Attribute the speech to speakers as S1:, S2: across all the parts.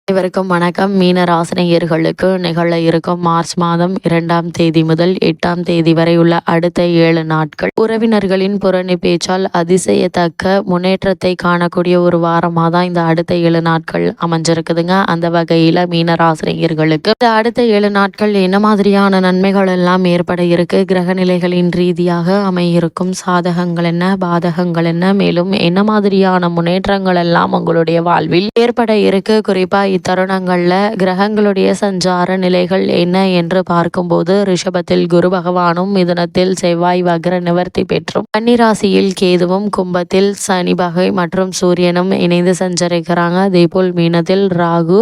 S1: அனைவருக்கும் வணக்கம். மீன ராசினியர்களுக்கு நிகழ இருக்கும் மார்ச் மாதம் 2ஆம் தேதி முதல் 8ஆம் தேதி வரை உள்ள அடுத்த 7 நாட்கள் உறவினர்களின் புரணி பேச்சால் அதிசயத்தக்க முன்னேற்றத்தை காணக்கூடிய ஒரு வாரமாக தான் இந்த அடுத்த 7 நாட்கள் அமைஞ்சிருக்குதுங்க. அந்த வகையில் மீன ராசினியர்களுக்கு இந்த அடுத்த 7 நாட்கள் என்ன மாதிரியான நன்மைகள் எல்லாம் ஏற்பட இருக்கு, கிரக நிலைகளின் ரீதியாக அமையிருக்கும் சாதகங்கள் என்ன, பாதகங்கள் என்ன, மேலும் என்ன மாதிரியான முன்னேற்றங்கள் எல்லாம் உங்களுடைய வாழ்வில் ஏற்பட இருக்கு, குறிப்பா இத்தருணங்கள்ல கிரகங்களுடைய சஞ்சார நிலைகள் என்ன என்று பார்க்கும்போது ரிஷபத்தில் குரு பகவானும், மிதுனத்தில் செவ்வாய் வக்ர நிவர்த்தி பெற்றும், கன்னிராசியில் கேதுவும், கும்பத்தில் சனி பகை மற்றும் சூரியனும் இணைந்து சஞ்சரிக்கிறாங்க. அதேபோல் மீனத்தில் ராகு,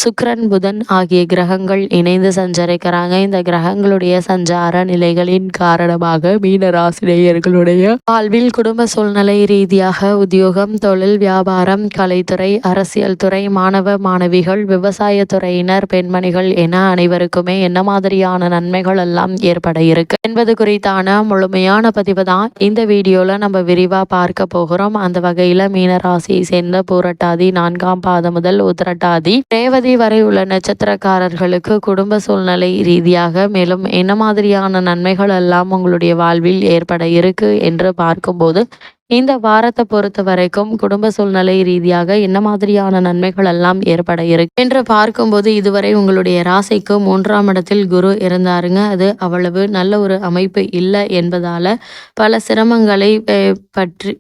S1: சுக்கிரன், புதன் ஆகிய கிரகங்கள் இணைந்து சஞ்சரிக்கிறாங்க. இந்த கிரகங்களுடைய சஞ்சார நிலைகளின் காரணமாக மீன ராசினியர்களுடைய வாழ்வில் குடும்ப சூழ்நிலை ரீதியாக உத்தியோகம், தொழில், வியாபாரம், கலைத்துறை, அரசியல் துறை, மாணவ மாணவிகள், விவசாயத்துறையினர், பெண்மணிகள் என அனைவருக்குமே என்ன மாதிரியான நன்மைகள் எல்லாம் ஏற்பட இருக்கு என்பது குறித்தான முழுமையான பதிவு தான் இந்த வீடியோல நம்ம விரிவா பார்க்க போகிறோம். அந்த வகையில மீன ராசியை சேர்ந்த பூரட்டாதி 4ஆம் பாதம் முதல் உத்திரட்டாதி ரேவதி வரை உள்ள நட்சத்திரக்காரர்களுக்கு குடும்ப சூழ்நிலை ரீதியாக மேலும் என்ன மாதிரியான நன்மைகள் எல்லாம் உங்களுடைய வாழ்வில் ஏற்பட இருக்கு என்று பார்க்கும்போது இந்த வாரத்தை பொறுத்த வரைக்கும் குடும்ப சூழ்நிலை ரீதியாக என்ன மாதிரியான நன்மைகள் எல்லாம் ஏற்பட இருக்கு என்று பார்க்கும்போது இதுவரை உங்களுடைய ராசிக்கு 3ஆம் இடத்தில் குரு இருந்தாருங்க. அது அவ்வளவு நல்ல ஒரு அமைப்பு இல்லை என்பதால பல சிரமங்களை பற்றி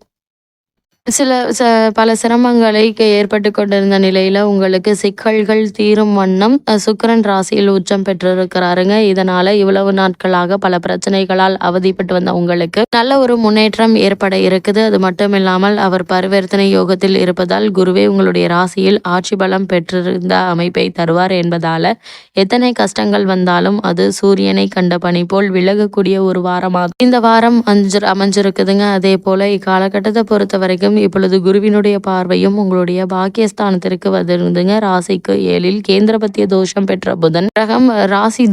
S1: பல சிரமங்களை ஏற்பட்டு கொண்டிருந்த நிலையில உங்களுக்கு சிக்கல்கள் தீரும் வண்ணம் சுக்கிரன் ராசியில் உச்சம் பெற்றிருக்கிறாருங்க. இதனால இவ்வளவு நாட்களாக பல பிரச்சனைகளால் அவதிப்பட்டு வந்த உங்களுக்கு நல்ல ஒரு முன்னேற்றம் ஏற்பட இருக்குது. அது மட்டும் இல்லாமல் அவர் பரிவர்த்தனை யோகத்தில் இருப்பதால் குருவே உங்களுடைய ராசியில் ஆட்சி பலம் பெற்றிருந்த அமைப்பை தருவார் என்பதால எத்தனை கஷ்டங்கள் வந்தாலும் அது சூரியனை கண்ட பனி போல் விலகக்கூடிய ஒரு வாரமாக இந்த வாரம் அமைஞ்சிருக்குதுங்க. அதே போல இக்காலகட்டத்தை பொறுத்த வரைக்கும் இப்பொழுது குருவினுடைய பார்வையும் உங்களுடைய பாக்கியஸ்தானத்திற்கு வந்திருந்துங்க. ராசிக்கு 7இல் கேந்திரபத்திய தோஷம் பெற்ற புதன் கிரகம்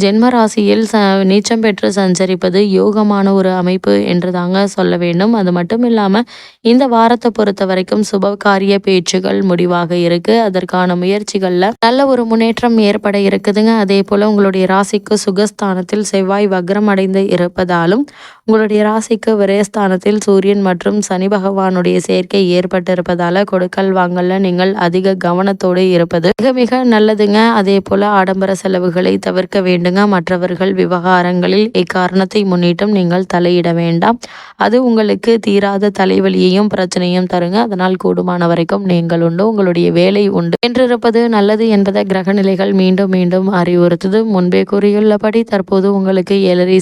S1: ஜென்ம ராசியில் நீச்சம் பெற்று சஞ்சரிப்பது யோகமான ஒரு அமைப்பு என்று தாங்க சொல்ல வேண்டும். அது மட்டும் இல்லாம இந்த வாரத்தை பொறுத்த வரைக்கும் சுபகாரிய பேச்சுகள் முடிவாக இருக்கு. அதற்கான முயற்சிகள்ல நல்ல ஒரு முன்னேற்றம் ஏற்பட இருக்குதுங்க. அதே போல உங்களுடைய ராசிக்கு சுகஸ்தானத்தில் செவ்வாய் வக்ரம் அடைந்து இருப்பதாலும் உங்களுடைய ராசிக்கு விரயஸ்தானத்தில் சூரியன் மற்றும் சனி பகவானுடைய சேர்க்கை ஏற்பட்டிருப்பதால கொடுக்கல் வாங்கல நீங்கள் அதிக கவனத்தோடு இருப்பது மிக மிக நல்லதுங்க. அதே போல ஆடம்பர செலவுகளை தவிர்க்க வேண்டுங்க. மற்றவர்கள் விவகாரங்களில் இக்காரணத்தை முன்னிட்டும் நீங்கள் தலையிட வேண்டாம். அது உங்களுக்கு தீராத தலைவலியையும் பிரச்சனையும் தருங்க. அதனால் கூடுமான வரைக்கும் நீங்கள் உண்டு, உங்களுடைய வேலை உண்டு என்றிருப்பது நல்லது என்பதை கிரக நிலைகள் மீண்டும் மீண்டும் அறிவுறுத்துது. முன்பே கூறியுள்ளபடி தற்போது உங்களுக்கு ஏழரை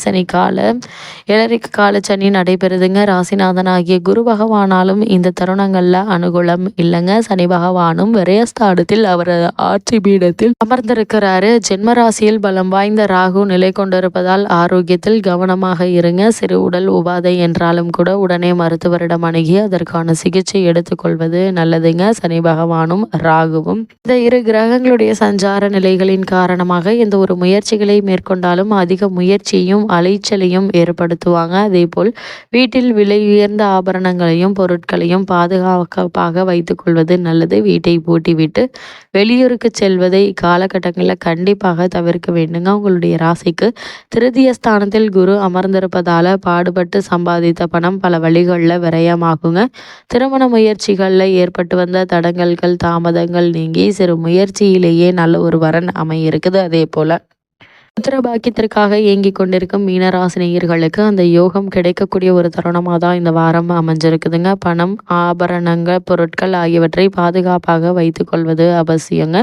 S1: கால சனி நடைபெறுதுங்க. ராசிநாதன் ஆகிய குரு பகவானாலும் இந்த தருணங்கள்ல அனுகூலம் இல்லைங்க. சனி பகவானும் விரயஸ்தானத்தில் அவர் ஆட்சி பீடத்தில் அமர்ந்திருக்கிறாரு. ஜென்ம ராசியில் பலம் வாய்ந்த ராகு நிலை கொண்டிருப்பதால் ஆரோக்கியத்தில் கவனமாக இருங்க. சிறு உடல் உபாதை என்றாலும் கூட உடனே மருத்துவரிடம் அணுகி அதற்கான சிகிச்சை எடுத்துக்கொள்வது நல்லதுங்க. சனி பகவானும் ராகுவும் இந்த இரு கிரகங்களுடைய சஞ்சார நிலைகளின் காரணமாக எந்த ஒரு முயற்சிகளை மேற்கொண்டாலும் அதிக முயற்சியையும் அலைச்சலையும் ஏற்படுத்துவாங்க. அதே போல் வீட்டில் விலை உயர்ந்த ஆபரணங்களையும் பொருட்களையும் பாதுகாப்பாக வைத்துக் கொள்வது நல்லது. வீட்டை பூட்டிவிட்டு வெளியூருக்கு செல்வதை காலகட்டங்களில் கண்டிப்பாக தவிர்க்க வேண்டுங்க. உங்களுடைய ராசிக்கு திருதிய ஸ்தானத்தில் குரு அமர்ந்திருப்பதால பாடுபட்டு சம்பாதித்த பணம் பல வழிகளில் விரயமாகுங்க. திருமண முயற்சிகளில் ஏற்பட்டு வந்த தடங்கல்கள் தாமதங்கள் நீங்கி சிறு முயற்சியிலேயே நல்ல ஒரு வரன் அமையிருக்குது. அதே போல உத்தர பாக்கியத்திற்காக இயங்கிக் கொண்டிருக்கும் மீனராசினியர்களுக்கு அந்த யோகம் கிடைக்கக்கூடிய ஒரு தருணமாக தான் இந்த வாரம் அமைஞ்சிருக்குதுங்க. பணம், ஆபரணங்கள், பொருட்கள் ஆகியவற்றை பாதுகாப்பாக வைத்துக் கொள்வது அவசியங்க.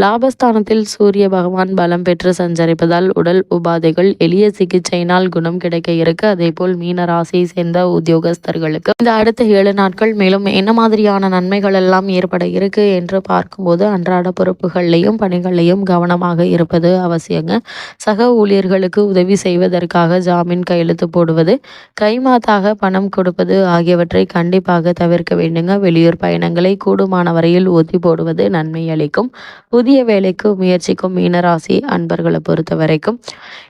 S1: லாபஸ்தானத்தில் சூரிய பகவான் பலம் பெற்று சஞ்சரிப்பதால் உடல் உபாதைகள் எளிய சிகிச்சையினால் குணம் கிடைக்க இருக்கு. அதே போல் மீன ராசியை சேர்ந்த உத்தியோகஸ்தர்களுக்கு இந்த அடுத்த 7 நாட்கள் மேலும் என்ன மாதிரியான நன்மைகள் எல்லாம் ஏற்பட இருக்கு என்று பார்க்கும்போது அன்றாட பொறுப்புகளையும் பணிகளையும் கவனமாக இருப்பது அவசியங்க. சக ஊழியர்களுக்கு உதவி செய்வதற்காக ஜாமீன் கையெழுத்து போடுவது, கைமாத்தாக பணம் கொடுப்பது ஆகியவற்றை கண்டிப்பாக தவிர்க்க வேண்டுங்க. வெளியூர் பயணங்களை கூடுமான வரையில் ஒத்தி போடுவது நன்மை அளிக்கும். புதிய வேலைக்கு முயற்சிக்கும் மீனராசி அன்பர்களை பொறுத்த வரைக்கும்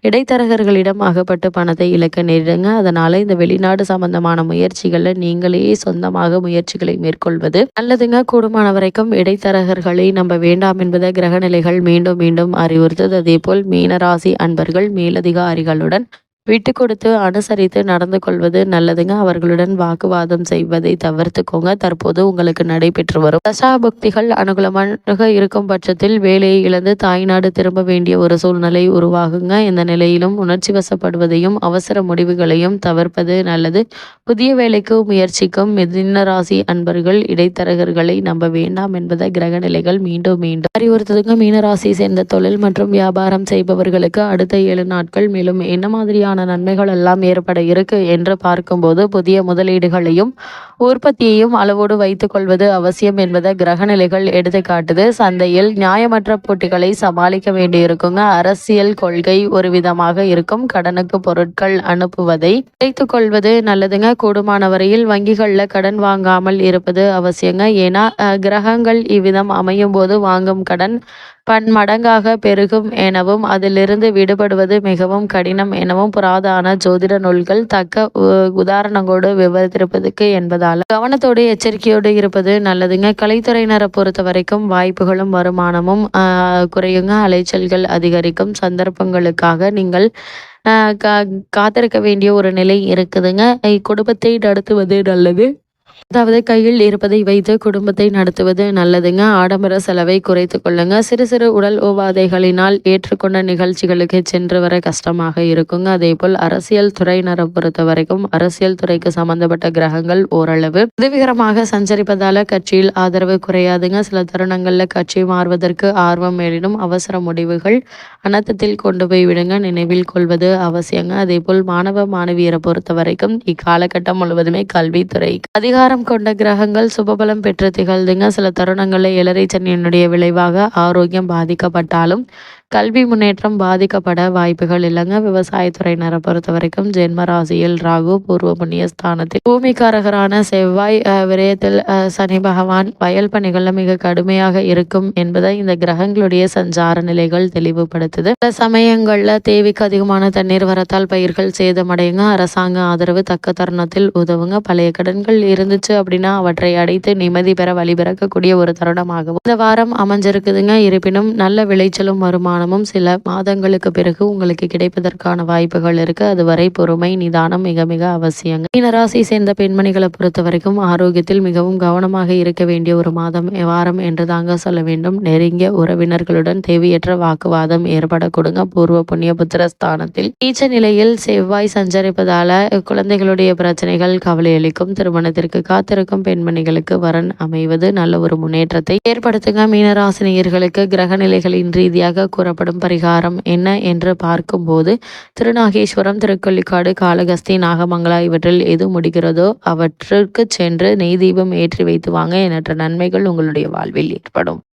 S1: இடைத்தரகர்களிடம் அகப்பட்டு பணத்தை இழக்க நேரிடுங்க. அதனால இந்த வெளிநாடு சம்பந்தமான முயற்சிகளை நீங்களே சொந்தமாக முயற்சிகளை மேற்கொள்வது நல்லதுங்க. கூடுமான வரைக்கும் இடைத்தரகர்களை நம்ப வேண்டாம் என்பதை கிரக நிலைகள் மீண்டும் மீண்டும் அறிவுறுத்தது. அதே போல் மீனராசி அன்பர்கள் மேலதிகாரிகளுடன் விட்டு கொடுத்து அனுசரித்து நடந்து கொள்வது நல்லதுங்க. அவர்களுடன் வாக்குவாதம் செய்வதை தவிர்த்துக்கோங்க. தற்போது உங்களுக்கு நடைபெற்று வரும் தசாபுக்திகள் அனுகூலமாக இருக்கும் பட்சத்தில் வேலையை இழந்து தாய்நாடு திரும்ப வேண்டிய ஒரு சூழ்நிலை உருவாகுங்க. இந்த நிலையிலும் உணர்ச்சி வசப்படுவதையும் அவசர முடிவுகளையும் தவிர்ப்பது நல்லது. புதிய வேலைக்கு முயற்சிக்கும் மிதுனராசி அன்பர்கள் இடைத்தரகர்களை நம்ப வேண்டாம் என்பதை கிரக நிலைகள் மீண்டும் மீண்டும் அறிவுறுத்துதுங்க. மீனராசி சேர்ந்த தொழில் மற்றும் வியாபாரம் செய்பவர்களுக்கு அடுத்த 7 நாட்கள் மேலும் என்ன மாதிரியான நன்மைகள் எல்லாம் ஏற்பட இருக்கு என்று பார்க்கும்போது, புதிய முதலீடுகளையும் உற்பத்தியையும் அளவோடு வைத்துக் கொள்வது அவசியம் என்பதை கிரகநிலைகள் எடுத்து காட்டுது. சந்தையில் நியாயமற்ற போட்டிகளை சமாளிக்க வேண்டியிருக்குங்க. அரசியல் கொள்கை ஒரு விதமாக இருக்கும். கடனுக்கு பொருட்கள் அனுப்புவதை வைத்துக் கொள்வது நல்லதுங்க. கூடுமான வரையில் வங்கிகள்ல கடன் வாங்காமல் இருப்பது அவசியங்க. ஏன்னா கிரகங்கள் இவ்விதம் அமையும் போது வாங்கும் கடன் பன்மடங்காக பெருகும் எனவும் அதிலிருந்து விடுபடுவது மிகவும் கடினம் எனவும் புராதன ஜோதிட நூல்கள் தக்க உதாரணங்களோடு விவரித்திருப்பதற்கு என்பதால் கவனத்தோடு எச்சரிக்கையோடு இருப்பது நல்லதுங்க. கலைத்துறையினரை பொறுத்த வரைக்கும் வாய்ப்புகளும் வருமானமும் குறையுங்க. அலைச்சல்கள் அதிகரிக்கும். சந்தர்ப்பங்களுக்காக நீங்கள் காத்திருக்க வேண்டிய ஒரு நிலை இருக்குதுங்க. குடும்பத்தை நடத்துவது நல்லது. அதாவது கையில் இருப்பதை வைத்து குடும்பத்தை நடத்துவது நல்லதுங்க. ஆடம்பர செலவை குறைத்து கொள்ளுங்க. சிறு சிறு உடல் உபாதைகளினால் ஏற்றுக்கொண்ட நிகழ்ச்சிகளுக்கு சென்று வர கஷ்டமாக இருக்குங்க. அதே போல் அரசியல் துறையினரை பொறுத்த வரைக்கும் அரசியல் துறைக்கு சம்பந்தப்பட்ட கிரகங்கள் ஓரளவு உதவிகரமாக சஞ்சரிப்பதால கட்சியில் ஆதரவு குறையாதுங்க. சில தருணங்கள்ல கட்சி மாறுவதற்கு ஆர்வம் மேலிடும். அவசர முடிவுகள் அனர்த்தத்தில் கொண்டு போய் விடுங்க. நினைவில் கொள்வது அவசியங்க. அதே போல் மாணவ மாணவியரை பொறுத்த வரைக்கும் இக்காலகட்டம் முழுவதுமே கல்வித்துறை அதிகாரம் கொண்ட கிரகங்கள் சுபபலம் பெற்று திகழ்ந்துங்க. சில தருணங்களில் 7 சனியினுடைய விளைவாக ஆரோக்கியம் பாதிக்கப்பட்டாலும் கல்வி முன்னேற்றம் பாதிக்கப்பட வாய்ப்புகள் இல்லைங்க. விவசாயத்துறையினரை பொறுத்த வரைக்கும் ஜென்ம ராசியில் ராகு, பூர்வ புண்ணிய ஸ்தானத்தில் பூமிக்காரகரான செவ்வாய், விரயத்தில் சனி பகவான், வயல் பணிகள்ல மிக கடுமையாக இருக்கும் என்பதை இந்த கிரகங்களுடைய சஞ்சார நிலைகள் தெளிவுபடுத்துது. சில சமயங்கள்ல தேவைக்கு அதிகமான தண்ணீர் வரத்தால் பயிர்கள் சேதமடையுங்க. அரசாங்க ஆதரவு தக்க தருணத்தில் உதவுங்க. பழைய கடன்கள் இருந்துச்சு அப்படின்னா அவற்றை அடைத்து நிம்மதி பெற வழிபிறக்கக்கூடிய ஒரு தருணமாகவும் இந்த வாரம் அமைஞ்சிருக்குதுங்க. இருப்பினும் நல்ல விளைச்சலும் வருமானமும் சில மாதங்களுக்கு பிறகு உங்களுக்கு கிடைப்பதற்கான வாய்ப்புகள் இருக்கு. அதுவரை பொறுமை நிதானம் மிக மிக அவசியங்க. மீனராசி சேர்ந்த பெண்மணிகளை பொறுத்த வரைக்கும் ஆரோக்கியத்தில் மிகவும் கவனமாக இருக்க வேண்டிய ஒரு வாரம் என்று தாங்க சொல்ல வேண்டும். நெருங்கிய உறவினர்களுடன் தேவையற்ற வாக்குவாதம் ஏற்படக்கூடுங்க. பூர்வ புண்ணிய புத்திரஸ்தானத்தில் நீச்ச நிலையில் செவ்வாய் சஞ்சரிப்பதால குழந்தைகளுடைய பிரச்சனைகள் கவலை அளிக்கும். திருமணத்திற்கு காத்திருக்கும் பெண்மணிகளுக்கு வரன் அமைவது நல்ல ஒரு முன்னேற்றத்தை ஏற்படுத்துங்க. மீனராசினியர்களுக்கு கிரக நிலைகளின் ரீதியாக கூறப்படும் பரிகாரம் என்ன என்று பார்க்கும்போது திருநாகேஸ்வரம், திருக்கொள்ளிக்காடு, காளகஸ்தி, நாகமங்கலா இவற்றில் எது முடிகிறதோ அவற்றுக்கு சென்று நெய் தீபம் ஏற்றி வைத்து வாங்க. எண்ணற்ற நன்மைகள் உங்களுடைய வாழ்வில் ஏற்படும்.